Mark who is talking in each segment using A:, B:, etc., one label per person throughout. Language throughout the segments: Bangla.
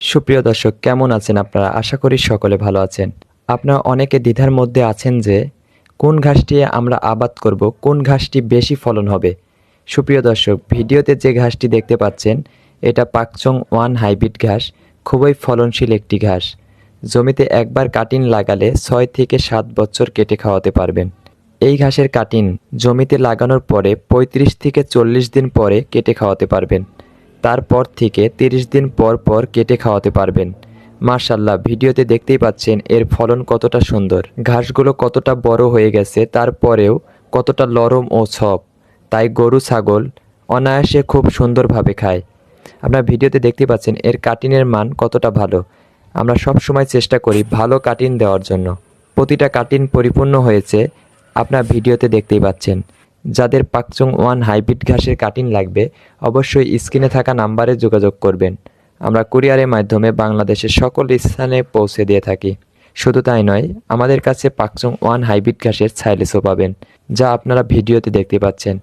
A: সুপ্রিয় দর্শক, কেমন আছেন আপনারা? আশা করি সকলে ভালো আছেন। আপনারা অনেকে দ্বিধার মধ্যে আছেন যে কোন ঘাসটি আমরা আবাদ করব, কোন ঘাসটি বেশি ফলন হবে। সুপ্রিয় দর্শক, ভিডিওতে যে ঘাসটি দেখতে পাচ্ছেন এটা পাকচং ওয়ান হাইব্রিড ঘাস। খুবই ফলনশীল একটি ঘাস। জমিতে একবার কাটিং লাগালে ৬ থেকে ৭ বছর কেটে খাওয়াতে পারবেন। এই ঘাসের কাটিং জমিতে লাগানোর পরে ৩৫ থেকে ৪০ দিন পরে কেটে খাওয়াতে পারবেন। তারপর থেকে ৩০ দিন পর পর কেটে খাওয়াতে পারবেন। মাশাআল্লাহ, ভিডিওতে দেখতেই পাচ্ছেন এর ফলন কতটা সুন্দর। ঘাসগুলো কতটা বড় হয়ে গেছে, তারপরেও কতটা নরম ও সফট। তাই গরু ছাগল অনায়াসে খুব সুন্দরভাবে খায়। আপনারা ভিডিওতে দেখতে পাচ্ছেন এর কাটিংয়ের মান কতটা ভালো। আমরা সব সময় চেষ্টা করি ভালো কাটিং দেওয়ার জন্য। প্রতিটা কাটিং পরিপূর্ণ হয়েছে, আপনারা ভিডিওতে দেখতেই পাচ্ছেন। যাদের পাকচং ওয়ান হাইব্রিড ঘাসের কাটিং লাগবে অবশ্যই স্ক্রিনে থাকা নাম্বারে যোগাযোগ করবেন। আমরা কুরিয়ারের মাধ্যমে বাংলাদেশের সকল স্থানে পৌঁছে দিয়ে থাকি। শুধু তাই নয়, আমাদের কাছে পাকচং ওয়ান হাইব্রিড ঘাসের সাইলেজও পাবেন, যা আপনারা ভিডিওতে দেখতে পাচ্ছেন।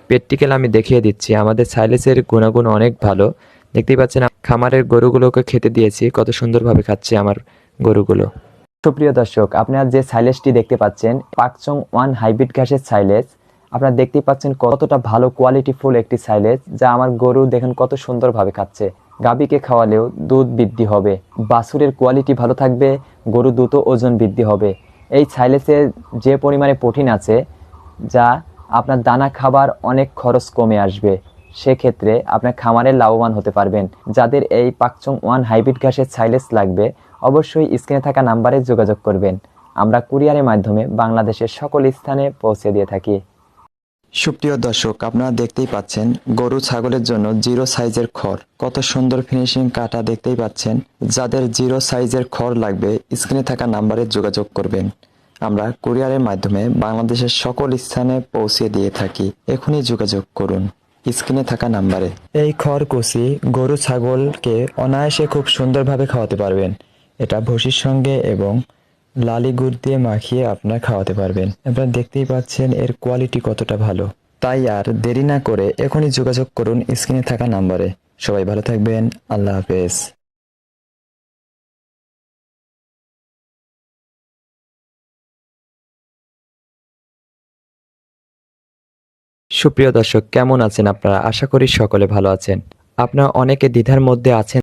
A: প্র্যাকটিক্যাল আমি দেখিয়ে দিচ্ছি। আমাদের সাইলেজের গুণাগুণ অনেক ভালো। দেখতেই পাচ্ছেন খামারের গরুগুলোকে খেতে দিয়েছি, কত সুন্দরভাবে খাচ্ছে আমার গরুগুলো। সুপ্রিয় দর্শক, আপনারা যে সাইলেজটি দেখতে পাচ্ছেন পাকচং ওয়ান হাইব্রিড ঘাসের সাইলেজ। আপনারা দেখতেই পাচ্ছেন কতটা ভালো কোয়ালিটিফুল একটি সাইলেজ, যা আমার গরু দেখেন কত সুন্দরভাবে খাচ্ছে। গাভীকে খাওয়ালেও দুধ বৃদ্ধি হবে, বাছুরের কোয়ালিটি ভালো থাকবে, গরু দ্রুত ওজন বৃদ্ধি হবে। এই সাইলেজে যে পরিমাণে প্রোটিন আছে, যা আপনার দানা খাবার অনেক খরচ কমে আসবে। সেক্ষেত্রে আপনার খামারে লাভবান হতে পারবেন। যাদের এই পাকচং ওয়ান হাইব্রিড ঘাসের সাইলেজ লাগবে অবশ্যই স্ক্রিনে থাকা নাম্বারে যোগাযোগ করবেন। আমরা কুরিয়ারের মাধ্যমে বাংলাদেশের সকল স্থানে পৌঁছে দিয়ে থাকি। সুপ্রিয় দর্শক, আপনারা দেখতেই পাচ্ছেন গরু ছাগলের জন্য জিরো সাইজের খড়, কত সুন্দর ফিনিশিং কাটা দেখতেই পাচ্ছেন। যাদের জিরো সাইজের খড় লাগবে স্ক্রিনে থাকা নাম্বারে যোগাযোগ করবেন। আমরা কুরিয়ারের মাধ্যমে বাংলাদেশের সকল স্থানে পৌঁছে দিয়ে থাকি। এখনই যোগাযোগ করুন স্ক্রিনে থাকা নাম্বারে। এই খড়কুচি গরু ছাগলকে অনায়াসে খুব সুন্দরভাবে খাওয়াতে পারবেন। এটা ভুসির সঙ্গে এবং লালি গুড় দিয়ে মাখিয়ে আপনার খাওয়াতে পারবেন। আপনারা দেখতেই পাচ্ছেন এর কোয়ালিটি কতটা ভালো। তাই আর দেরি না করে এখনই যোগাযোগ করুন স্ক্রিনে থাকা নাম্বারে। সবাই ভালো থাকবেন। আল্লাহ হাফেজ। সুপ্রিয় দর্শক, কেমন আছেন আপনারা? আশা করি সকলে ভালো আছেন। আপনারা অনেকে দ্বিধার মধ্যে আছেন